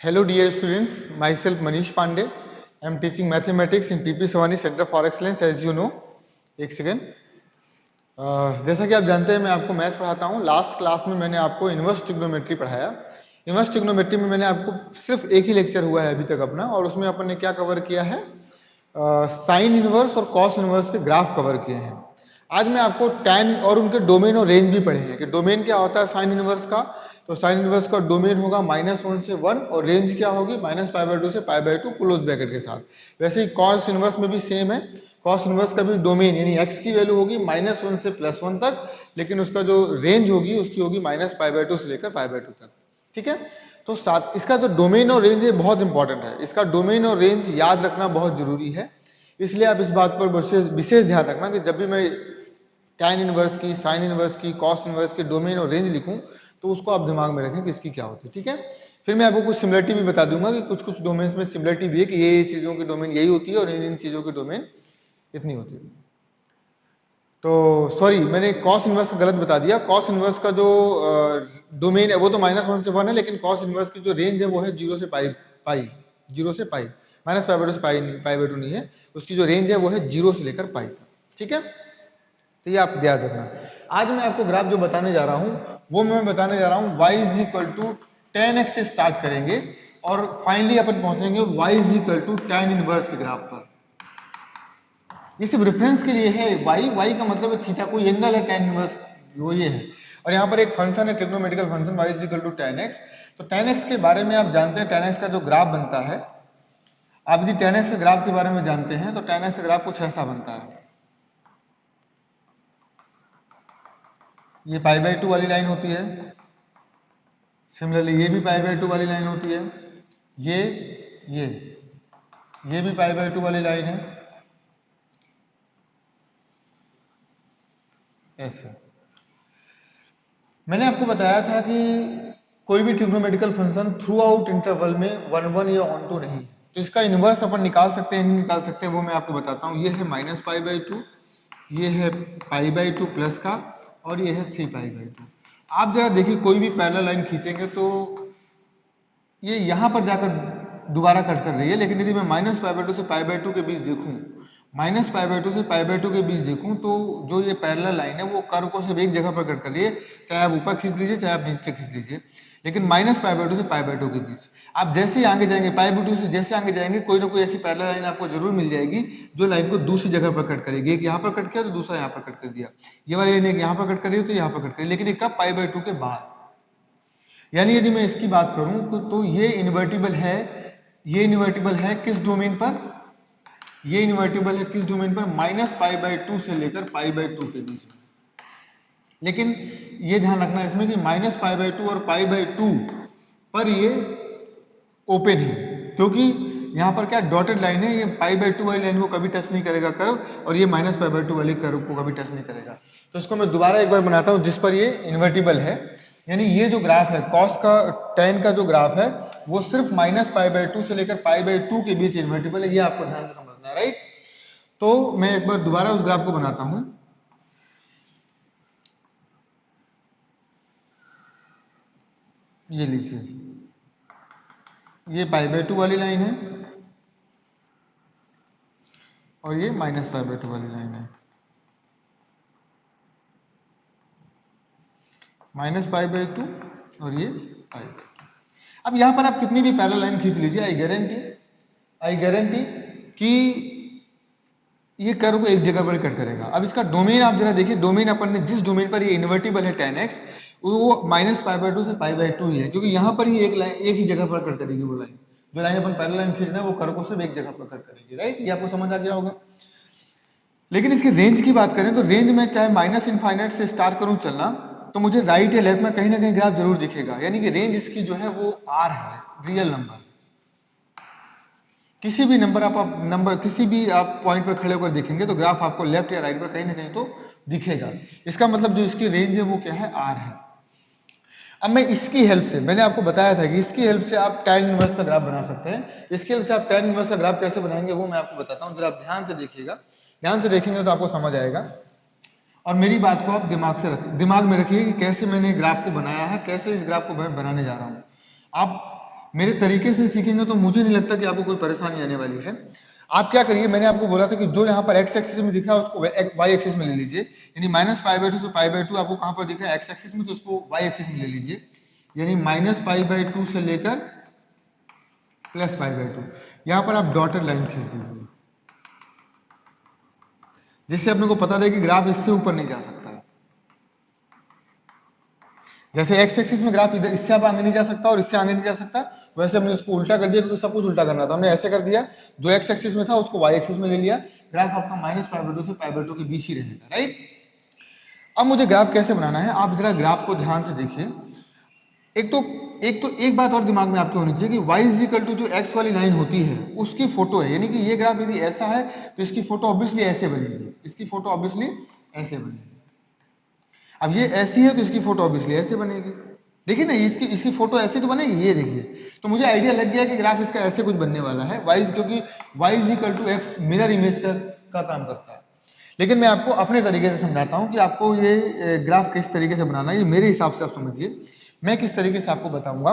Hello dear students, myself Manish Pandey. I am teaching mathematics in PP Savani Center for Excellence as you know. एक second. जैसा कि आप जानते हैं मैं आपको मैथ्स पढ़ाता हूँ। लास्ट क्लास में मैंने आपको इनवर्स ट्रिग्नोमेट्री पढ़ाया। इनवर्स ट्रिग्नोमेट्री में मैंने आपको सिर्फ एक ही लेक्चर हुआ है अभी तक अपना, और उसमें अपन ने क्या कवर किया है, साइन इनवर्स और कॉस इनवर्स के ग्राफ कवर किए हैं। आज मैं आपको टैन और उनके डोमेन और रेंज भी पढ़े हैं कि डोमेन क्या होता है साइन इनवर्स का। तो साइन इनवर्स का डोमेन होगा -1 से 1 और रेंज क्या होगी -π/2 से π/2 क्लोज ब्रैकेट के साथ। वैसे ही कॉस इनवर्स में भी सेम है। कॉस इनवर्स का भी डोमेन यानी x की वैल्यू होगी -1 से +1 तक, लेकिन उसका जो रेंज होगी उसकी होगी -π/2 से लेकर π/2 तक। ठीक है, तो साथ इसका जो डोमेन और रेंज है बहुत इंपॉर्टेंट है। इसका डोमेन और रेंज याद रखना बहुत जरूरी है, इसलिए आप इस बात पर विशेष ध्यान रखना कि जब भी मैं टैन इनवर्स की, साइन इनवर्स की, कॉस इनवर्स की डोमेन और रेंज लिखूं तो उसको आप दिमाग में रखें कि इसकी क्या होती है। ठीक है, फिर मैं आपको कुछ सिमिलरिटी भी बता दूंगा कि कुछ कुछ डोमेन्स में सिमिलरिटी भी है कि ये चीजों की डोमेन यही होती है और इन चीजों की डोमेन इतनी होती है। तो सॉरी, मैंने कॉस इनवर्स गलत बता दिया। कॉस इनवर्स का जो डोमेन है वो तो -1 से 1 है, लेकिन कॉस इनवर्स की जो रेंज है वो है 0 से पाई 0 से पाई, -π/2 से π/2 नहीं है। उसकी जो रेंज है वो है 0 से लेकर पाई तक। ठीक है, तो ये आप याद रखना। आज मैं आपको ग्राफ जो बताने जा रहा हूं वो मैं बताने जा रहा हूं y = tan x से स्टार्ट करेंगे और फाइनली अपन पहुंचेंगे y = tan इनवर्स के ग्राफ पर। ये सिर्फ रेफरेंस के लिए है। y का मतलब है थीटा, कोई एंगल है tan इनवर्स वो ये है। और यहाँ पर एक फंक्शन है trigonometrical function y = tan x। तो tan x के बारे में आप जानते हैं, tan x का जो ग्राफ बनता है, आप यदि tan x के ग्राफ के बारे में जानते हैं तो tan x का ग्राफ कुछ ऐसा बनता है। ये π/2 वाली लाइन होती है, सिमिलरली ये भी π/2 वाली लाइन होती है, ये भी π/2 वाली लाइन है, ऐसे। मैंने आपको बताया था कि कोई भी trigonometrical function through out interval में 1 या ऑन टू नहीं है, तो इसका इनवर्स अपन निकाल सकते हैं नहीं निकाल सकते हैं वो मैं आपको बताता हूँ। ये है -π/2, ये है π/2 प्लस का, और ये है 3π/2। आप जरा देखिए, कोई भी पैरेलल लाइन खींचेंगे तो ये यहां पर जाकर दोबारा कट कर रही है, लेकिन यदि मैं -π/2 से π/2 के बीच देखूं, -π/2 से π/2 के बीच देखूं तो जो ये पैरेलल लाइन है वो कर्व को सिर्फ एक जगह पर कट कर रही है, चाहे आप ऊपर खींच लीजिए चाहे आप नीचे खींच लीजिए, लेकिन -π/2 से π/2 के बीच। आप जैसे ही आगे जाएंगे, π/2 से जैसे आगे जाएंगे, कोई ना कोई ऐसी पैरेलल लाइन आपको जरूर मिल जाएगी जो लाइन को दूसरी जगह पर कट करेगी। एक यहाँ पर कट किया तो दूसरा यहाँ पर कट कर दिया, ये वाली लाइन एक यहाँ पर कट कर रही हो तो यहाँ पर कट करी, लेकिन एक कब π/2 के बाद। यानी यदि मैं इसकी बात करूं तो ये इन्वर्टिबल है। ये इन्वर्टिबल है किस डोमेन पर? ये इन्वर्टिबल है किस डोमेन पर? -π/2 से लेकर π/2 के बीच में। लेकिन ये ध्यान रखना इसमें कि -π/2 और π/2 पर ये ओपन है, क्योंकि यहाँ पर क्या डॉटेड लाइन है, ये π/2 वाली लाइन को कभी टच नहीं करेगा कर्व, और ये -π/2 वाली कर्व को कभी टच नहीं करेगा। तो इसको मैं दोबारा एक बार बनाता हूँ जिस पर ये इन्वर्टिबल है। यानी ये जो ग्राफ है कॉस का, tan का जो ग्राफ है वो सिर्फ -π/2 से लेकर π/2 के बीच इन्वर्टिबल है, ये आपको ध्यान से समझना है, राइट। तो मैं एक बार दोबारा उस ग्राफ को बनाता हूं। ये लीजिए, ये π/2 वाली लाइन है और ये -π/2 वाली लाइन है, -π/2 और ये π/2। अब यहां पर आप कितनी भी पैरेलल लाइन खींच लीजिए, आई गारंटी कि ये कर्व को एक जगह पर कट करेगा। अब इसका डोमेन आप जरा देखिए, डोमेन अपन ने जिस डोमेन पर ये इन्वर्टिबल है tan x, वो -π/2 से π/2 ही है, क्योंकि यहां पर ही एक ही जगह पर कट करेगी वो लाइन। जो लाइन अपन पैरेलल लाइन खींचना है वो कर्व को सिर्फ एक जगह पर कट करेगी, राइट। ये आपको समझ आ गया होगा। लेकिन इसकी रेंज की बात करें तो रेंज में चाहे -∞ से स्टार्ट करूं चलना, तो मुझे राइट या लेफ्ट में कहीं ना कहीं ग्राफ जरूर दिखेगा। यानी कि रेंज इसकी जो है वो r है, रियल नंबर। किसी भी नंबर किसी भी आप पॉइंट पर खड़े होकर देखेंगे तो ग्राफ आपको लेफ्ट या राइट पर कहीं ना कहीं तो दिखेगा। इसका मतलब जो इसकी रेंज है वो क्या है, r है। अब मैं इसकी हेल्प से, मैंने आपको बताया था कि इसकी हेल्प से आप tan इनवर्स का ग्राफ बना सकते हैं। इसकी हेल्प से आप tan इनवर्स का ग्राफ कैसे बनाएंगे वो मैं आपको बताता हूं, जरा आप ध्यान से देखिएगा। ध्यान से देखेंगे तो आपको समझ आएगा, और मेरी बात को आप दिमाग में रखिए कि कैसे मैंने ग्राफ को बनाया है, कैसे इस ग्राफ को मैं बनाने जा रहा हूं। आप मेरे तरीके से सीखेंगे तो मुझे नहीं लगता कि आपको कोई परेशानी आने वाली है। आप क्या करिए, मैंने आपको बोला था कि जो यहाँ पर एक्स एक्सिस में दिख रहा है उसको वाई एक्सिस में ले लीजिए, यानी -π/2 से π/2 आपको कहाँ पर दिख रहा है, एक्स एक्सिस में, तो उसको वाई एक्सिस में ले लीजिए, यानी -π/2 से लेकर +π/2। यहाँ पर आप डॉटेड लाइन खींच दीजिए, जिससे अपने को पता रहे कि ग्राफ इससे ऊपर नहीं जा सकता है। जैसे एक्स एक्सिस में ग्राफ इधर इससे आप आगे नहीं जा सकता और इससे आगे नहीं जा सकता, वैसे हमने उसको उल्टा कर दिया, क्योंकि सब कुछ उल्टा करना था। हमने ऐसे कर दिया, जो एक्स एक्सिस में था उसको वाई एक्सिस में ले लिया, ग्राफ आपका -π/2 से π/2 के बीच ही रहेगा, राइट। अब मुझे ग्राफ कैसे बनाना है, आप जरा ग्राफ को ध्यान से देखिए। एक बात और दिमाग में आपके होनी चाहिए कि y इज इक्वल टू जो x वाली लाइन होती है उसकी फोटो है, यानी कि ये ग्राफ यदि ऐसा है तो इसकी फोटो ऑब्वियसली ऐसे बनेगी, इसकी फोटो ऑब्वियसली ऐसे बनेगी। अब ये ऐसी है तो इसकी फोटो ऑब्वियसली ऐसे बनेगी। देखिए ना, इसकी इसकी फोटो ऐसे तो बनेगी, ये देखिए। तो मुझे आइडिया लग गया कि ग्राफ इसका ऐसे कुछ बनने वाला है, क्योंकि y is equal to x mirror image का काम करता है। लेकिन मैं आपको अपने तरीके से समझाता हूं कि आपको ये ग्राफ किस तरीके से बनाना है, ये मेरे हिसाब से आप समझिए, मैं किस तरीके से आपको बताऊंगा।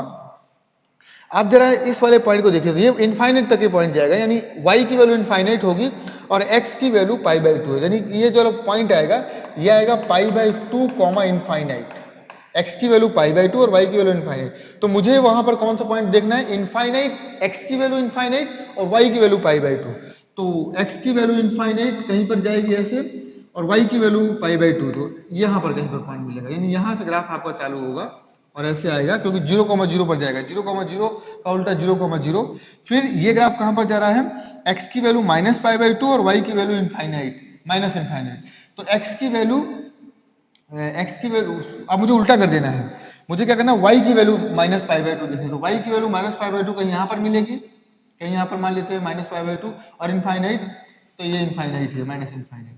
आप जरा इस वाले पॉइंट को देखिए, ये इनफाइनाइट तक ये पॉइंट जाएगा, यानी y की वैल्यू इनफाइनाइट होगी और x की वैल्यू π/2 है, यानी ये जो पॉइंट आएगा ये आएगा π/2 कॉमा इनफाइनाइट, x की वैल्यू π/2 और y की वैल्यू इनफाइनाइट। तो मुझे वहां पर कौन सा पॉइंट देखना है, इनफाइनाइट, x की वैल्यू इनफाइनाइट और y की वैल्यू π/2। तो x की वैल्यू इनफाइनाइट कहीं पर जाएगी ऐसे और y की वैल्यू π/2, तो यहाँ पर कहीं पर पॉइंट मिलेगा, यानी यहाँ से ग्राफ आपका चालू होगा और ऐसे आएगा, क्योंकि 0,0 पर जाएगा, 0,0 का उल्टा 0,0। फिर ये ग्राफ कहां पर जा रहा है, x की वैल्यू -π/2 और y की वैल्यू इनफाइनाइट, माइनस इनफाइनाइट। तो x की वैल्यू अब मुझे उल्टा कर देना है, मुझे क्या करना है, y की वैल्यू -π/2 देखनी है। तो y की वैल्यू -π/2 कहीं यहाँ पर मिलेगी, कहीं यहाँ पर मान लेते हैं -π/2, और इनफाइनाइट तो ये इनफाइनाइट है, माइनस इनफाइनाइट।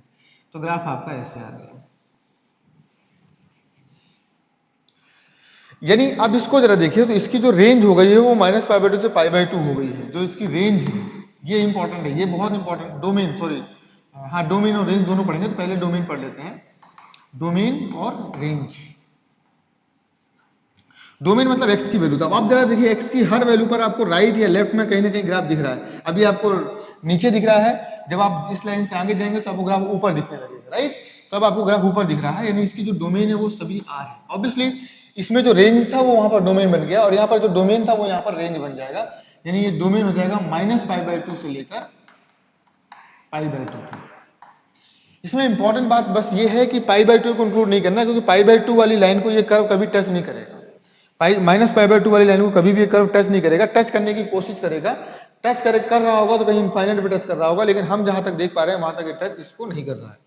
तो ग्राफ आपका ऐसे आ गया। यानी अब इसको जरा देखिए, तो इसकी जो रेंज हो गई है वो -π/2 से π/2 हो गई है, जो इसकी रेंज है ये इंपॉर्टेंट है, ये बहुत इंपॉर्टेंट, डोमेन, सॉरी, हाँ डोमेन और रेंज दोनों पढ़ेंगे, तो पहले डोमेन पढ़ लेते हैं। डोमेन और रेंज, डोमेन मतलब x की वैल्यू। तो अब आप जरा देखिए, x की हर वैल्यू पर आपको राइट या लेफ्ट में कहीं ना कहीं ग्राफ दिख रहा है। अभी आपको नीचे दिख रहा है, जब आप इस लाइन से आगे जाएंगे तो आपको ग्राफ ऊपर दिखने लगेगा, राइट। तो अब आपको ग्राफ ऊपर दिख रहा है, यानी इसकी जो डोमेन है वो सभी R है। ऑब्वियसली इसमें जो रेंज था वो वहां पर डोमेन बन गया, और यहाँ पर जो डोमेन था वो यहाँ पर रेंज बन जाएगा, यानी ये डोमेन हो जाएगा -π/2 से लेकर π/2 तक। इसमें इंपॉर्टेंट बात बस ये है कि π/2 को इंक्लूड नहीं करना, क्योंकि π/2 वाली लाइन को ये कर्व कभी टच नहीं करेगा। -π/2 वाली लाइन को कभी भी कर्व टच नहीं करेगा, टच करने की कोशिश करेगा, कर रहा होगा तो कहीं इनफाइनाइट पे टच कर रहा होगा, लेकिन हम जहां तक देख पा रहे हैं वहां तक ये टच इसको नहीं कर रहा है।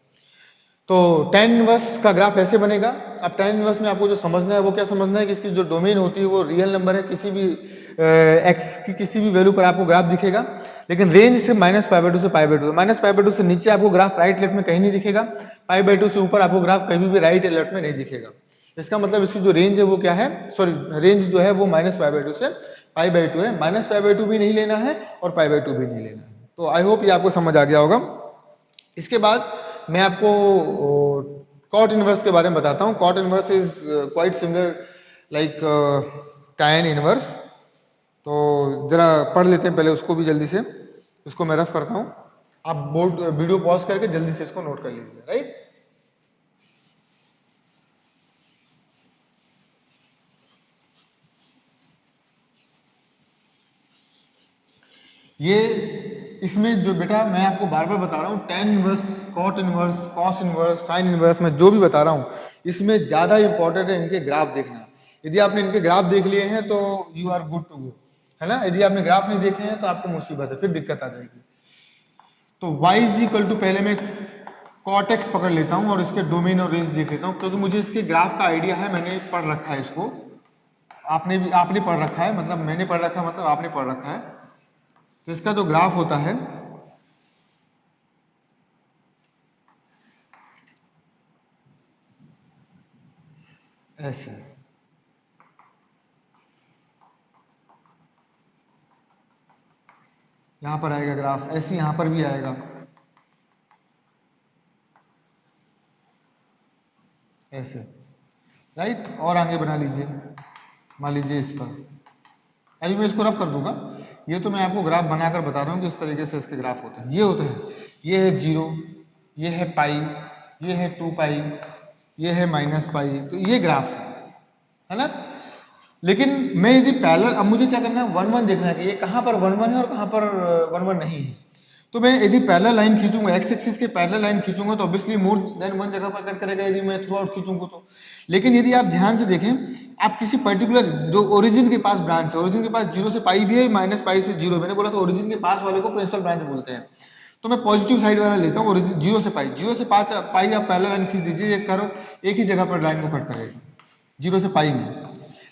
तो tan इनवर्स का ग्राफ ऐसे बनेगा। अब tan इनवर्स में आपको जो समझना है वो क्या समझना है कि इसकी जो डोमेन होती है वो रियल नंबर है, किसी भी x की किसी भी वैल्यू पर आपको ग्राफ दिखेगा, लेकिन रेंज से -π/2 से π/2, -π/2 से नीचे आपको ग्राफ राइट लेफ्ट में कहीं नहीं दिखेगा, π/2 से ऊपर आपको ग्राफ कहीं भी राइट या लेफ्ट में नहीं दिखेगा। इसका मतलब इसकी जो रेंज है वो क्या है, सॉरी रेंज जो है वो -π/2 से π/2 है, -π/2 भी नहीं लेना है और π/2 भी नहीं लेना है। तो आई होप ये आपको समझ आ गया होगा। इसके बाद मैं आपको कॉट इनवर्स के बारे में बताता हूँ। Cot inverse is quite similar like tan inverse. तो जरा पढ़ लेते हैं पहले उसको भी जल्दी से, उसको मैं रफ करता हूँ, आप बोर्ड वीडियो पॉज करके जल्दी से इसको नोट कर लीजिए, राइट। ये इसमें जो बेटा मैं आपको बार बार बता रहा हूँ, tan inverse, cot inverse, cos inverse, sine inverse, मैं जो भी बता रहा हूँ इसमें ज्यादा इंपॉर्टेंट है इनके ग्राफ देखना। यदि आपने इनके ग्राफ देख लिए हैं तो you are good to go, है ना। यदि आपने ग्राफ नहीं देखे हैं तो आपको मुसीबत है, फिर दिक्कत आ जाएगी। तो y इज इक्वल टू, पहले मैं कॉट एक्स पकड़ लेता हूँ और इसके डोमेन और रेंज देख लेता हूँ, क्योंकि मुझे इसके ग्राफ का आइडिया है, मैंने पढ़ रखा है इसको, आपने पढ़ रखा है, मतलब मैंने पढ़ रखा है, मतलब आपने पढ़ रखा है। तो इसका जो ग्राफ होता है ऐसे, यहां पर आएगा ग्राफ ऐसे, यहां पर भी आएगा ऐसे, राइट। और आगे बना लीजिए, मान लीजिए इस पर, अभी मैं इसको रफ कर दूंगा, ये तो मैं आपको ग्राफ बनाकर बता रहा हूँ कि इस तरीके से इसके ग्राफ होते हैं। ये होता है, ये है 0, ये है पाई, ये है 2 पाई, ये है माइनस पाई, तो ये ग्राफ है ना। लेकिन मैं यदि पैरेलल, अब मुझे क्या करना है, 1 1 देखना है कि ये कहाँ पर 1 1 है और कहाँ पर 1 1 नहीं है। तो मैं यदि पैरेलल लाइन खींचूंगा, एक्स एक्सिस के पैरेलल लाइन खींचूंगा तो ऑब्वियसली मोर देन 1 जगह पर कट करेगा यदि मैं थ्रू आउट खींचूंगा तो। लेकिन यदि आप ध्यान से देखें, आप किसी पर्टिकुलर जो ओरिजिन के पास ब्रांच है, ओरिजिन के पास 0 से पाई भी है, माइनस पाई से 0, मैंने बोला था ओरिजिन के पास वाले को प्रिंसिपल ब्रांच बोलते हैं। तो मैं पॉजिटिव साइड वाला लेता हूँ, ओरिजिन 0 से पाई, 0 से पाई आप पैरेलल लाइन खींच दीजिए, ये कर्व एक ही जगह पर लाइन को कट करेगा 0 से पाई में।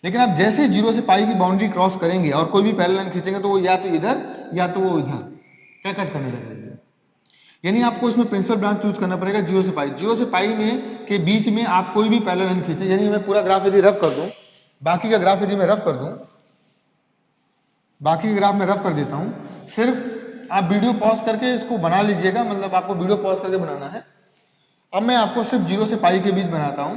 लेकिन आप जैसे 0 से पाई की बाउंड्री क्रॉस करेंगे और कोई भी पैरेलल लाइन खींचेंगे तो वो या तो इधर या तो वो इधर क्या कट करने लगेगा। यानी आपको इसमें प्रिंसिपल ब्रांच चूज करना पड़ेगा 0 से पाई। 0 से पाई में के बीच में आप कोई भी पैरेलल लाइन खींचे, यानी मैं पूरा ग्राफ यदि रफ कर दूं, बाकी का ग्राफ यदि मैं रफ कर दूं, बाकी का ग्राफ मैं रफ कर देता हूं, सिर्फ आप वीडियो पॉज करके इसको बना लीजिएगा, मतलब आपको वीडियो पॉज करके बनाना है। अब मैं आपको सिर्फ 0 से पाई के बीच बनाता हूं।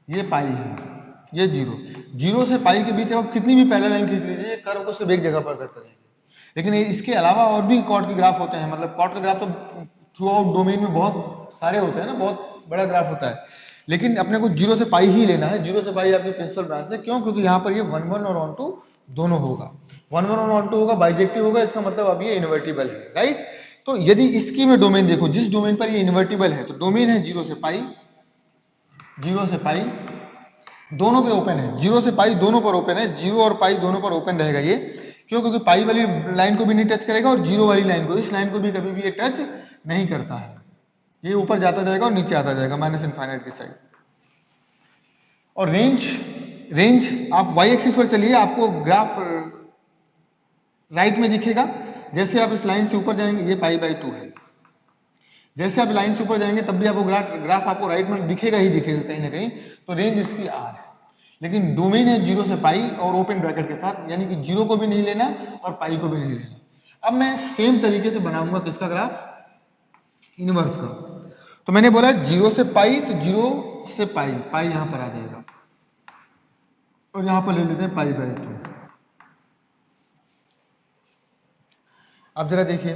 ये पाई है, ये 0 से पाई के बीच आप कितनी भी पैरेलल लाइन खींच लीजिए, कर्व को सिर्फ एक जगह पर कट करेंगे। लेकिन इसके अलावा और भी कॉर्ड के ग्राफ होते हैं, मतलब कॉर्ड का ग्राफ तो थ्रू आउट डोमेन में बहुत सारे होते हैं ना, बहुत बड़ा ग्राफ होता है। लेकिन अपने को 0 से पाई ही लेना है, 0 से पाई आपकी प्रिंसिपल ब्रांच है। क्यों? क्योंकि यहाँ पर ये 1 1 और 1 2 दोनों होगा, 1 1 और 1 2 होगा, बाइजेक्टिव होगा, इसका मतलब अब ये इन्वर्टिबल है, राइट। तो यदि इसकी मैं डोमेन देखो, जिस डोमेन पर ये इन्वर्टिबल है, तो डोमेन है 0 से पाई, 0 से पाई दोनों पे ओपन है, 0 से पाई दोनों पर ओपन है, 0 और पाई दोनों पर ओपन रहेगा ये। क्यों? क्योंकि पाई वाली लाइन को भी नहीं टच करेगा और 0 वाली लाइन को, इस लाइन को भी कभी भी ये टच नहीं करता है। ये ऊपर जाता जाएगा और नीचे आता जाएगा माइनस इनफाइनाइट की साइड। और रेंज आप वाई एक्सिस पर चलिए, आपको ग्राफ राइट में दिखेगा। जैसे आप इस लाइन से ऊपर जाएंगे, ये पाई बाई 2 है, जैसे आप लाइन से ऊपर जाएंगे तब भी आपको ग्राफ आपको राइट में दिखेगा ही दिखेगा कहीं ना कहीं। तो रेंज इसकी आर है, लेकिन डोमेन है 0 से पाई और ओपन ब्रैकेट के साथ, यानी कि 0 को भी नहीं लेना और पाई को भी नहीं लेना। अब मैं सेम तरीके से बनाऊंगा किसका ग्राफ, इनवर्स का। तो मैंने बोला 0 से पाई, तो 0 से पाई, पाई यहां पर आ जाएगा और यहां पर ले लेते हैं पाई बाई 2। अब जरा देखिए,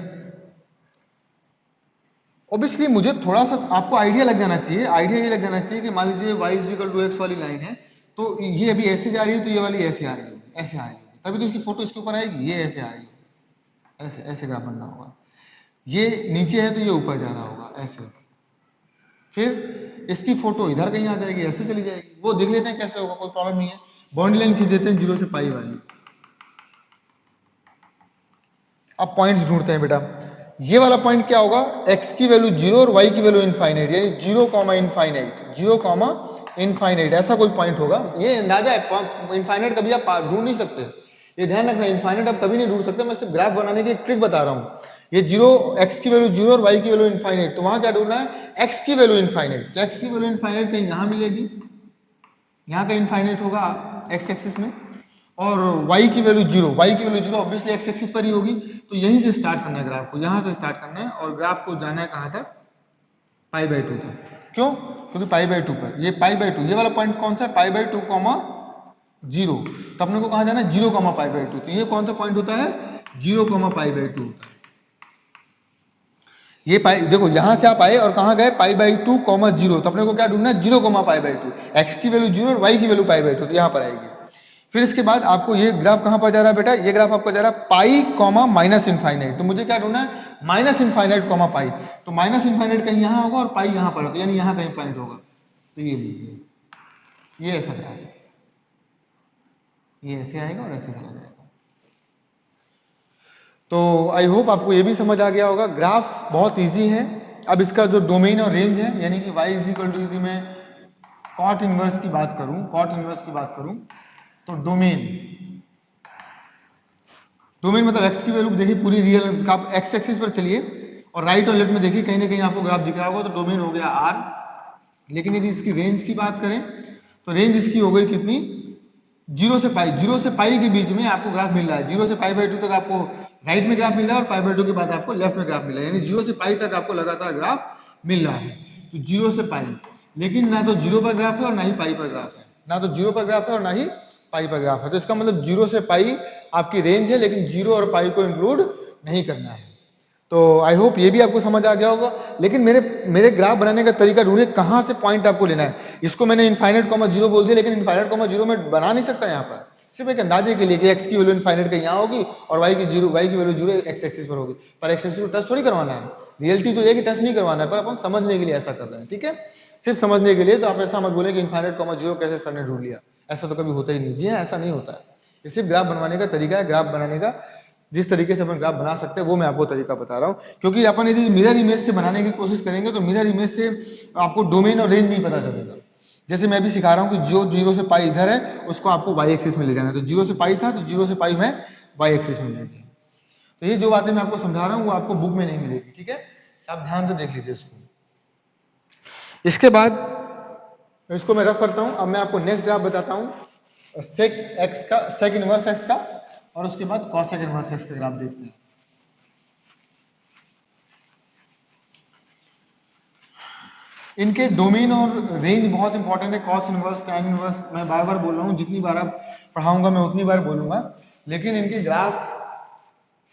ऑब्वियसली मुझे थोड़ा सा आपको आइडिया लग जाना चाहिए, आइडिया ये लग जाना चाहिए कि मान लीजिए y इक्वल टू एक्स वाली लाइन है, तो ये अभी ऐसे जा रही है, तो ये वाली ऐसे आ रही होगी, ऐसे आ रही होगी, तभी तो इसकी फोटो इसके ऊपर आएगी। ये ऐसे आ रही है, ऐसे ऐसे ग्राफ बनना होगा। ये नीचे है तो ये ऊपर जा रहा होगा ऐसे, फिर इसकी फोटो इधर कहीं आ जाएगी, ऐसे चली जाएगी। वो देख लेते हैं कैसे होगा, कोई प्रॉब्लम नहीं है। बाउंड्री लाइन खींच देते हैं 0 से पाई वाली। अब पॉइंट्स ढूंढते हैं बेटा। ये वाला पॉइंट क्या होगा, x की वैल्यू 0 और y की वैल्यू इनफाइनाइट, यानी 0 कॉमा इनफाइनाइट, 0 कॉमा इनफाइनाइट, ऐसा कोई पॉइंट होगा। ये अंदाजा है, इनफाइनाइट कभी आप ढूंढ नहीं सकते, ये ध्यान रखना, इनफाइनाइट आप कभी नहीं ढूंढ सकते। मैं सिर्फ ग्राफ बनाने की एक ट्रिक बता रहा हूँ। ये 0, x की वैल्यू 0 और y की वैल्यू इनफाइनाइट, तो वहां क्या ढूंढना है, x की वैल्यू इनफाइनाइट। तो x की वैल्यू इनफाइनाइट कहीं यहां मिलेगी, यहाँ का इनफाइनाइट होगा x एक्सिस में, और y की वैल्यू 0, y की वैल्यू 0 ऑब्वियसली x एक्सिस पर ही होगी। तो यहीं से स्टार्ट करना है ग्राफ को, यहां से स्टार्ट करना है, और ग्राफ को जाना है कहां तक, पाई बाई 2 तक। क्यों? क्योंकि पाई बाई 2 पर, ये पाई बाई 2, ये वाला पॉइंट कौन सा है, पाई बाई 2 कॉमा 0। तो अपने को कहां जाना है, 0 कॉमा पाई बाई 2। तो ये कौन सा पॉइंट होता है, 0 कॉमा पाई बाई 2 होता है। ये पाई देखो, यहां से आप आए और कहां गए, पाई बाई 2 कॉमा 0। तो अपने को क्या ढूंढना है, 0 कॉमा पाई बाई 2, एक्स की वैल्यू 0 और वाई की वैल्यू पाई बाई 2, तो यहां पर आएगी। फिर इसके बाद आपको ये ग्राफ कहां पर जा रहा है बेटा, ये ग्राफ आपका जा रहा है पाई कॉमा माइनस इनफाइनाइट। तो मुझे क्या ढूंढना है, माइनस इनफाइनाइट कॉमा पाई। तो माइनस इनफाइनाइट कहीं यहां होगा और पाई यहां पर होगा, यानी यहां कहीं पॉइंट होगा। तो ये लीजिए, ये ऐसा ग्राफ, ये ऐसे आएगा और ऐसे चला जाएगा। तो आई होप आपको ये भी समझ आ गया होगा। ग्राफ बहुत इजी है। अब इसका जो डोमेन और रेंज है, यानी कि y इज इक्वल टू, यदि मैं कॉट इनवर्स की बात करूं, कॉट इनवर्स की बात करूं, तो डोमेन मतलब x की वैल्यू देखिए पूरी रियल, आप x एक्सिस पर चलिए और राइट और लेफ्ट में देखिए, कहीं ना कहीं आपको ग्राफ दिख रहा होगा। तो डोमेन हो गया r। लेकिन यदि इसकी रेंज की बात करें तो रेंज इसकी हो गई कितनी, 0 से पाई, 0 से पाई के बीच में आपको ग्राफ मिल रहा है। 0 से पाई बाई 2 तक आपको राइट में ग्राफ मिल रहा है और पाई/2 के बाद आपको लेफ्ट में ग्राफ मिला है, यानी 0 से पाई तक आपको लगातार ग्राफ मिल रहा है। तो 0 से पाई, लेकिन ना तो 0 पर ग्राफ है और ना ही पाई पर ग्राफ है, ना तो 0 पर ग्राफ है और ना ही पाई पर ग्राफ है। तो इसका मतलब 0 से पाई आपकी रेंज है, लेकिन 0 और पाई को इंक्लूड नहीं करना है। तो आई होप ये भी आपको समझ आ गया होगा। लेकिन मेरे ग्राफ बनाने का तरीका ढूंढिए, कहां से पॉइंट आपको लेना है। इसको मैंने इनफाइनाइट कॉमा 0 बोल दिया, लेकिन इनफाइनाइट कॉमा 0 में बना नहीं सकता यहाँ पर, सिर्फ एक अंदाजे के लिए कि x की वैल्यू इनफाइनाइट का यहाँ होगी और y की वैल्यू 0 x एक्सिस पर होगी। पर x एक्सिस को टच थोड़ी करवाना है, रियलिटी तो ये कि टच नहीं करवाना है, पर अपन समझने के लिए ऐसा कर रहे हैं, ठीक है, सिर्फ समझने के लिए। तो आप ऐसा मत बोले कि इनफाइनाइट कॉमा 0 कैसे सर ने ढूंढ लिया, ऐसा तो कभी होता ही नहीं। जी हाँ, ऐसा नहीं होता है, ये सिर्फ ग्राफ बनवाने का तरीका है। ग्राफ बनाने का जिस तरीके से अपन ग्राफ बना सकते हैं वो मैं आपको तरीका बता रहा हूँ, क्योंकि अपन यदि मिरर इमेज से बनाने की कोशिश करेंगे तो मिरर इमेज से आपको डोमेन और रेंज नहीं पता चलेगा। जैसे मैं भी सिखा रहा हूँ कि जो 0 से पाई इधर है उसको आपको y एक्सिस में ले जाना है, तो 0 से पाई था तो 0 से पाई में y एक्सिस में लेंगे। तो ये जो बातें मैं आपको समझा रहा हूँ वो आपको बुक में नहीं मिलेगी, ठीक है, आप ध्यान से देख लीजिए इसको। इसके बाद इसको मैं रफ करता हूँ। अब मैं आपको नेक्स्ट ग्राफ बताता हूँ सेक एक्स का, सेक इनवर्स एक्स का, और उसके बाद कॉसेक इनवर्स एक्स का ग्राफ देखते हैं। इनके डोमेन और रेंज बहुत इंपॉर्टेंट है। कॉस इनवर्स, टैन इनवर्स मैं बार बार बोल रहा हूँ, जितनी बार आप पढ़ाऊंगा मैं उतनी बार बोलूंगा। लेकिन इनके ग्राफ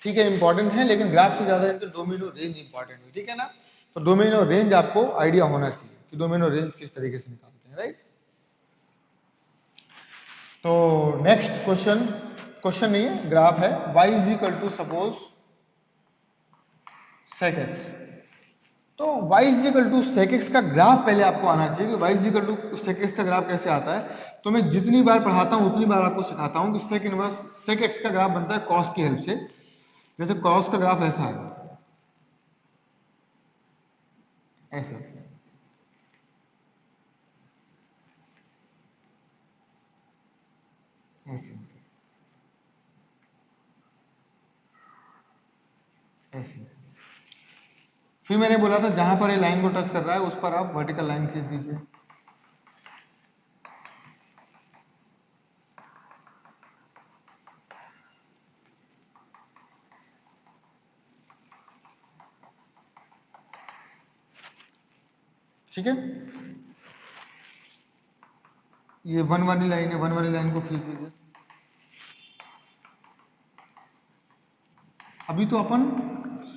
ठीक है इंपॉर्टेंट है, लेकिन ग्राफ से ज्यादा इनके डोमेन और रेंज इंपॉर्टेंट है, ठीक है ना। तो डोमेन और रेंज आपको आइडिया होना चाहिए कि डोमेन और रेंज किस तरीके से निकालते हैं, राइट। तो नेक्स्ट क्वेश्चन नहीं है, ग्राफ है। y is equal to suppose sec X. तो y is equal to sec X का ग्राफ पहले आपको आना चाहिए कि y is equal to sec X का ग्राफ कैसे आता है। तो मैं जितनी बार पढ़ाता हूं उतनी बार आपको सिखाता हूं कि सेक इनवर्स सेक एक्स का ग्राफ बनता है कॉस की हेल्प से। जैसे कॉस का ग्राफ ऐसा है, ऐसा, ऐसे, ऐसे। फिर मैंने बोला था जहां पर ये लाइन को टच कर रहा है उस पर आप वर्टिकल लाइन खींच दीजिए। ठीक है, ये 1 वाली लाइन है, 1 वाली लाइन को खींच दीजिए। अभी तो अपन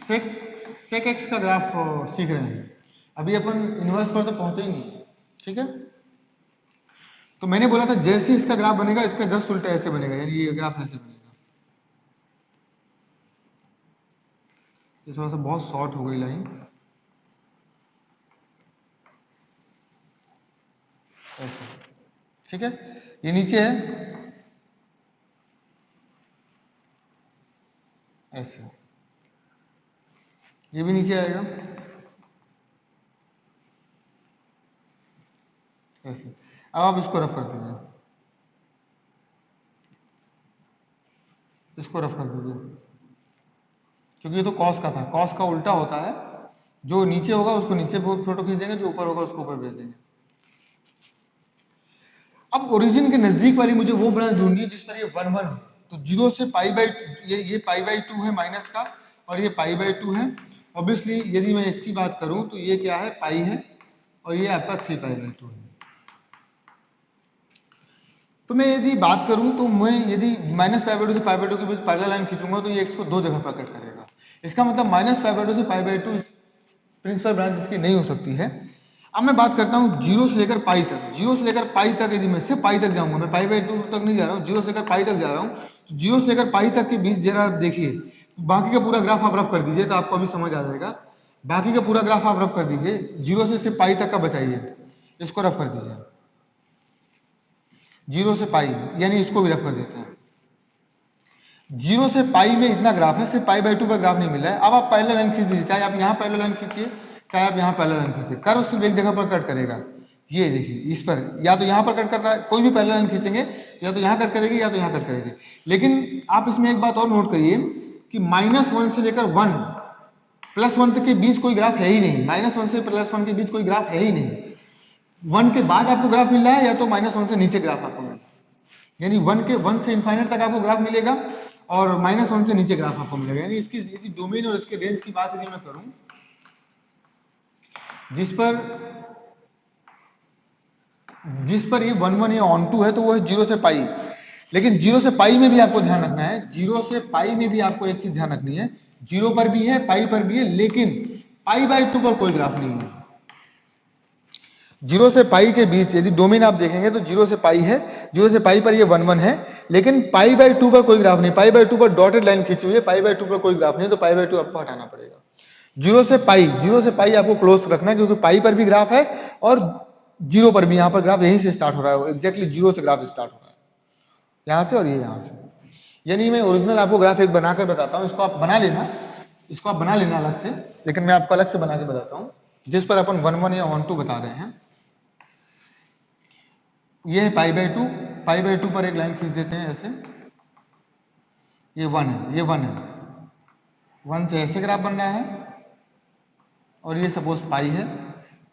सेक एक्स का ग्राफ सीख रहे हैं, अभी अपन इनवर्स पर तो पहुंचे ही नहीं, ठीक है। तो मैंने बोला था जैसे इसका ग्राफ बनेगा इसका जस्ट उल्टा ऐसे बनेगा, यानी ये ग्राफ ऐसे बनेगा। ये थोड़ा सा बहुत शॉर्ट हो गई लाइन, ऐसे, ठीक है। ये नीचे है ऐसे, ये भी नीचे आएगा ऐसे। अब आप इसको रफ कर दीजिए, इसको रफ कर दीजिए, क्योंकि ये तो कॉस का था, कॉस का उल्टा होता है, जो नीचे होगा उसको नीचे फोटो खींच देंगे, जो ऊपर होगा उसको ऊपर भेज देंगे। अब ओरिजिन के नजदीक वाली मुझे वो ब्रांच ढूंढनी है जिस पर ये 1 1 हो। तो 0 से पाई बाई ये पाई बाई 2 है माइनस का, और ये पाई बाई 2 है। ऑब्वियसली यदि मैं इसकी बात करूं तो ये क्या है, पाई है, और ये आपका 3 पाई बाई 2 है। तो मैं यदि बात करूं तो मैं यदि माइनस पाई बाई 2 से पाई बाई 2 के बीच पैरेलल लाइन खींचूंगा तो ये x को दो जगह पर कट करेगा। इसका मतलब माइनस पाई बाई 2 से पाई बाई 2 प्रिंसिपल ब्रांच इसकी नहीं हो सकती है। अब मैं बात करता हूँ 0 से लेकर पाई तक। 0 से लेकर पाई तक यदि मैं सिर्फ पाई तक जाऊंगा, मैं पाई बाई 2 तक नहीं जा रहा हूँ, 0 से लेकर पाई तक जा रहा हूँ, तो 0 से लेकर पाई तक के बीच जरा आप देखिए, बाकी का पूरा ग्राफ आप रफ कर दीजिए तो आपको अभी समझ आ जाएगा। बाकी का पूरा ग्राफ आप रफ कर दीजिए, 0 से सिर्फ पाई तक का बचाइए, इसको रफ कर दीजिए। 0 से पाई यानी इसको भी रफ कर देते हैं। 0 से पाई में इतना ग्राफ है, सिर्फ पाई बाई 2 पर ग्राफ नहीं मिला है। अब आप पैरेलल लाइन खींच दीजिए, चाहे आप यहाँ पैरेलल लाइन खींचिए चाहे आप यहाँ पैरेलल लाइन खींचिए, कर्व सिर्फ एक जगह पर कट करेगा। ये देखिए इस पर या तो यहाँ पर कट कर रहा है, कोई भी पैरेलल लाइन खींचेंगे या तो यहाँ कट करेगी या तो यहाँ कट करेगी। लेकिन आप इसमें एक बात और नोट करिए कि -1 से लेकर 1 +1 तक के बीच कोई ग्राफ है ही नहीं। -1 से +1 के बीच कोई ग्राफ है ही नहीं। 1 के बाद आपको ग्राफ मिल रहा है या तो -1 से नीचे ग्राफ आपको मिल रहा है, यानी 1 से इनफाइनाइट तक आपको ग्राफ मिलेगा, और -1 से नीचे ग्राफ आपको मिलेगा। यानी इसकी यदि डोमेन और इसके रेंज की बात यदि मैं करूं, जिस पर ये 1 1 या ऑन टू है तो वो है 0 से पाई। लेकिन 0 से पाई में भी आपको ध्यान रखना है, 0 से पाई में भी आपको एक चीज ध्यान रखनी है, 0 पर भी है, पाई पर भी है, लेकिन पाई/2 पर कोई ग्राफ नहीं है। 0 से पाई के बीच यदि डोमेन आप देखेंगे तो 0 से पाई है, 0 से पाई पर ये 1 1 है, लेकिन पाई/2 पर कोई ग्राफ नहीं, पाई/2 पर डॉटेड लाइन खींची हुई है, पाई/2 पर कोई ग्राफ नहीं, तो पाई/2 आपको हटाना पड़ेगा। 0 से पाई आपको क्लोज रखना है, क्योंकि पाई पर भी ग्राफ है और 0 पर भी, यहां पर ग्राफ यहीं से स्टार्ट हो रहा है, एग्जैक्टली 0 से ग्राफ स्टार्ट हो रहा है, यहां से और ये यहां से। यानी मैं ओरिजिनल आपको ग्राफ एक बनाकर बताता हूं, इसको आप बना लेना, इसको आप बना लेना अलग से, लेकिन मैं आपको अलग से बना के बताता हूं, जिस पर अपन 1 1 या 1 2 बता रहे हैं। ये है पाई/2 पर एक लाइन खींच देते हैं ऐसे, ये 1 है, ये 1 है, 1 से ऐसे ग्राफ बन रहा है, और ये सपोज पाई है,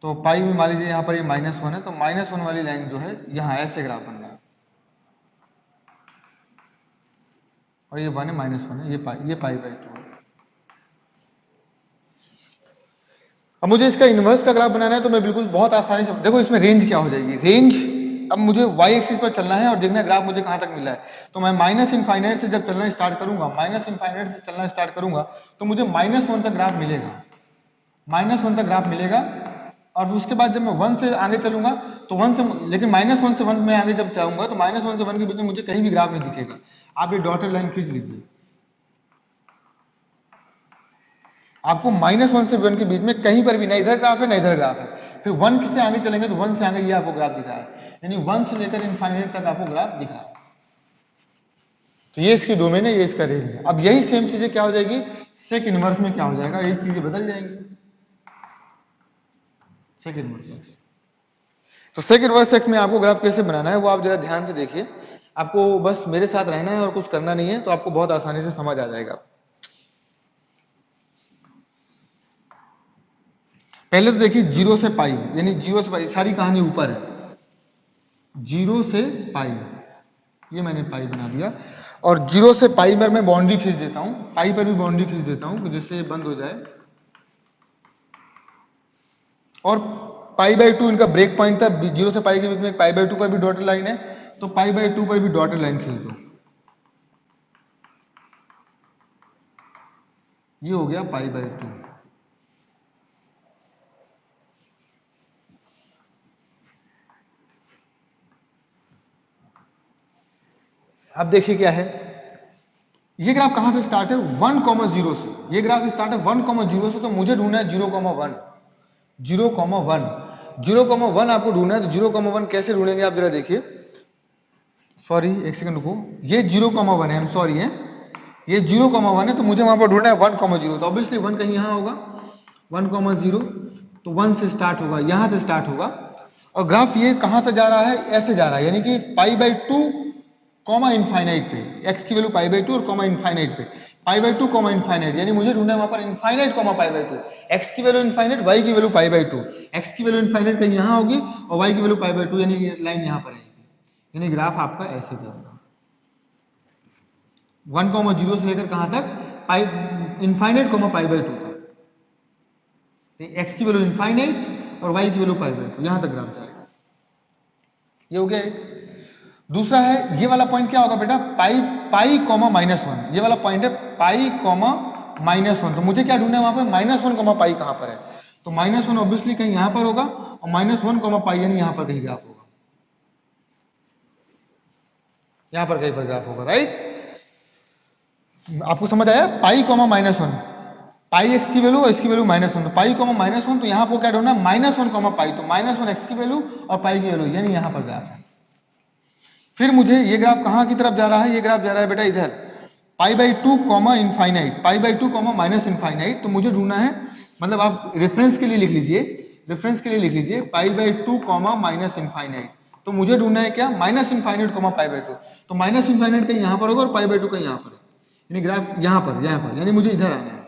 तो पाई में मान लीजिए यहाँ पर ये -1 है, तो -1 वाली लाइन जो है यहाँ ऐसे ग्राफ बन रहा है, और ये 1 है, -1 है, ये पाई/2 है। अब मुझे इसका इनवर्स का ग्राफ बनाना है, तो मैं बिल्कुल बहुत आसानी से, देखो इसमें रेंज क्या हो जाएगी, रेंज अब मुझे y एक्सिस पर चलना है और देखना है ग्राफ मुझे कहां तक मिला है, तो मैं -∞ से जब चलना स्टार्ट करूंगा, -∞ से चलना स्टार्ट करूंगा, तो मुझे -1 तक ग्राफ मिलेगा, -1 तक ग्राफ मिलेगा, और उसके बाद जब मैं 1 से आगे चलूंगा तो 1 से, लेकिन -1 से 1 में आगे जब जाऊंगा तो -1 से 1 के बीच में मुझे कहीं भी ग्राफ नहीं दिखेगा। आप ये डॉटेड लाइन खींच लीजिए, आपको -1 से 1 के बीच में कहीं पर भी ना इधर ग्राफ है ना इधर ग्राफ है। फिर 1 से आगे चलेंगे तो 1 से आगे ये आपको ग्राफ दिख रहा है, यानी 1 से लेकर इनफाइनाइट तक आपको ग्राफ दिख रहा है। तो ये इसकी डोमेन है, ये इसका रेंज है। अब यही सेम चीजें क्या हो जाएगी सेक इनवर्स में, क्या हो जाएगा, यही चीजें बदल जाएंगी सेक इनवर्स एक्स। तो सेक इनवर्स एक्स में आपको ग्राफ कैसे बनाना है वो आप जरा ध्यान से देखिए, आपको बस मेरे साथ रहना है और कुछ करना नहीं है, तो आपको बहुत आसानी से समझ आ जाएगा। पहले तो देखिए 0 से पाई, यानी 0 से पाई सारी कहानी ऊपर है, 0 से पाई, ये मैंने पाई बना दिया, और 0 से पाई पर मैं बाउंड्री खींच देता हूं, पाई पर भी बाउंड्री खींच देता हूं जिससे ये बंद हो जाए, और पाई/2 इनका ब्रेक पॉइंट था, 0 से पाई के बीच में पाई/2 पर भी डॉटेड लाइन है, तो पाई/2 पर भी डॉटेड लाइन खींच दो, ये हो गया पाई/2। अब देखिए क्या है, ये ग्राफ कहां से स्टार्ट है 1,0 से, ये ग्राफ स्टार्ट है 1,0 से, तो मुझे ढूंढना है 0,1, 0,1, 0,1 आपको ढूंढना है। तो 0,1 कैसे ढूंढेंगे आप जरा देखिए, सॉरी एक सेकंड रुको, ये 0,1 है, सॉरी है, ये 0,1 है, तो मुझे वहां पर ढूंढना है 1,0, तो ऑब्वियसली 1 कहीं यहां होगा, 1,0, तो 1 से स्टार्ट होगा, यहां से स्टार्ट होगा, और ग्राफ ये कहां तक जा रहा है, ऐसे जा रहा है, यानी कि पाई/2 कॉमा इनफाइनाइट पे, x की वैल्यू पाई/2 और कॉमा इनफाइनाइट पे, पाई/2 कॉमा इनफाइनाइट, यानी मुझे ढूंढना है वहां पर इनफाइनाइट कॉमा पाई/2, x की वैल्यू इनफाइनाइट, y की वैल्यू पाई/2, x की वैल्यू इनफाइनाइट कहीं यहां होगी और y की वैल्यू पाई/2, यानी ये लाइन यहां पर आएगी, यानी ग्राफ आपका ऐसे जाएगा 1,0 से लेकर कहां तक, पाई इनफाइनाइट कॉमा पाई/2 तक, x की वैल्यू इनफाइनाइट और y की वैल्यू पाई/2, यहां तक ग्राफ जाएगा। ये हो गया एक। दूसरा है ये वाला पॉइंट क्या होगा बेटा, पाई कॉमा -1, ये वाला पॉइंट है पाई कॉमा -1, तो मुझे क्या ढूंढना है वहां पर -1 कॉमा पाई कहां पर है, तो -1 ऑब्वियसली कहीं यहां पर होगा, और -1 कॉमा पाई यानी यहां पर कहीं ग्राफ होगा, यहां पर कहीं पर ग्राफ होगा, राइट। आपको समझ आया, पाई कॉमा -1, पाई x की वैल्यू और इसकी वैल्यू -1, तो पाई कॉमा -1, तो यहां पर क्या ढूंढना -1 कॉमा पाई, तो -1 x की वैल्यू और पाई की वैल्यू, यानी यहां पर ग्राफ है। फिर मुझे ये ग्राफ कहां की तरफ जा रहा है, ये ग्राफ जा रहा है बेटा इधर, पाई/2 कॉमा इनफाइनाइट, पाई/2 कॉमा माइनस इनफाइनाइट, तो मुझे ढूंढना है, मतलब आप रेफरेंस के लिए लिख लीजिए, रेफरेंस के लिए लिख लीजिए पाई/2 कॉमा माइनस इनफाइनाइट, तो मुझे ढूंढना है क्या माइनस इनफाइनाइट कॉमा पाई/2, तो माइनस इनफाइनाइट कहीं यहां पर होगा और पाई/2 कहीं यहां पर, यानी ग्राफ यहां पर, यानी मुझे इधर आना है।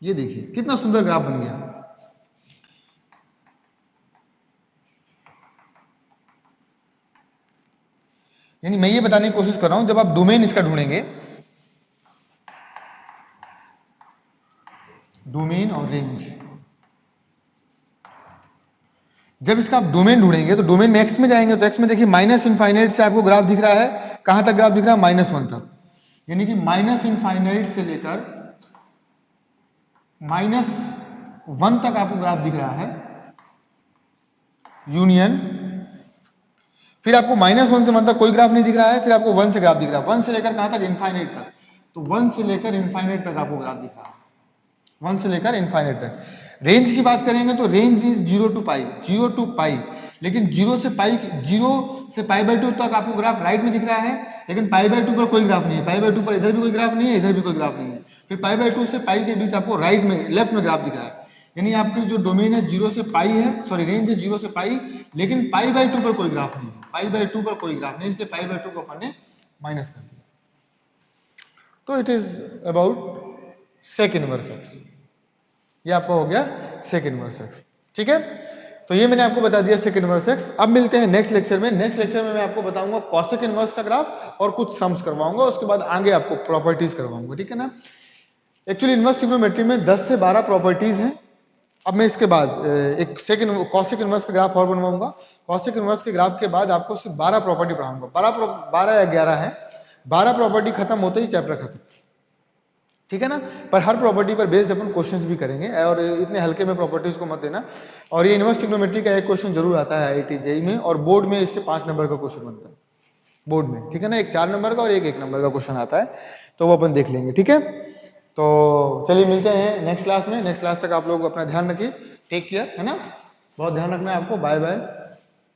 ये देखिए कितना सुंदर ग्राफ बन गया। यानी मैं ये बताने की कोशिश कर रहा हूं, जब आप डोमेन इसका ढूंढेंगे, डोमेन और रेंज, जब इसका आप डोमेन ढूंढेंगे तो डोमेन में एक्स में जाएंगे तो एक्स में देखिए माइनस इनफाइनाइट से आपको ग्राफ दिख रहा है, कहां तक ग्राफ दिख रहा है, -1 तक, यानी कि माइनस इनफाइनाइट से लेकर -1 तक आपको ग्राफ दिख रहा है, यूनियन। फिर आपको -1 से 1 तक कोई ग्राफ नहीं दिख रहा है, फिर आपको 1 से ग्राफ दिख रहा है, 1 से लेकर कहां तक, इनफाइनाइट तक, तो 1 से लेकर इनफाइनाइट तक आपको ग्राफ दिख रहा है, 1 से लेकर इनफाइनाइट तक। रेंज की बात करेंगे तो range is 0 to pi, 0 to पाई, लेकिन 0 से पाई बाय 2 तक आपको ग्राफ राइट में दिख रहा है, लेकिन पाई बाय 2 पर कोई ग्राफ नहीं है, पाई बाय 2 पर इधर भी कोई ग्राफ नहीं है, इधर भी कोई ग्राफ नहीं है। फिर पाई बाय 2 से पाई के बीच आपको राइट में, लेफ्ट में ग्राफ दिख रहा है, यानी आपकी जो डोमेन है 0 से पाई है, सॉरी रेंज है 0 से पाई, लेकिन पाई बाय 2 पर कोई ग्राफ नहीं है, पाई बाय 2 पर कोई ग्राफ नहीं, इसलिए पाई बाय 2 को अपन ने माइनस कर दिया। तो it is about sec inverse X, ये आपका हो गया सेक इनवर्स एक्स, ठीक है। तो ये मैंने आपको बता दिया सेक इनवर्स एक्स। अब मिलते हैं नेक्स्ट लेक्चर में। नेक्स्ट लेक्चर में मैं आपको बताऊंगा कॉसेक इनवर्स का ग्राफ और कुछ सम्स करवाऊंगा, उसके बाद आगे आपको प्रॉपर्टीज करवाऊंगा, ठीक है ना। एक्चुअली इनवर्स ट्रिग्नोमेट्री में 10 से 12 प्रॉपर्टीज हैं। अब मैं इसके बाद एक सेकंड कॉसेक इनवर्स का ग्राफ और बनवाऊंगा। कॉसेक इनवर्स के ग्राफ के बाद आपको सिर्फ 12 प्रॉपर्टी पढ़ाऊंगा, 12 या 11 है, 12 प्रॉपर्टी खत्म होते ही चैप्टर खत्म, ठीक है ना। पर हर प्रॉपर्टी पर बेस्ड अपन क्वेश्चंस भी करेंगे, और इतने हल्के में प्रॉपर्टीज को मत देना। और ये इनवर्स ट्रिग्नोमेट्री का एक क्वेश्चन जरूर आता है आईआईटी जेईई में, और बोर्ड में इससे 5 नंबर का क्वेश्चन बनता है बोर्ड में, ठीक है ना। एक 4 नंबर का और एक 1 नंबर का क्वेश्चन आता है, तो वो अपन देख लेंगे, ठीक है। तो चलिए मिलते हैं नेक्स्ट क्लास में। नेक्स्ट क्लास तक आप लोग अपना ध्यान रखिए, टेक केयर, है ना, बहुत ध्यान रखना है आपको। Bye bye.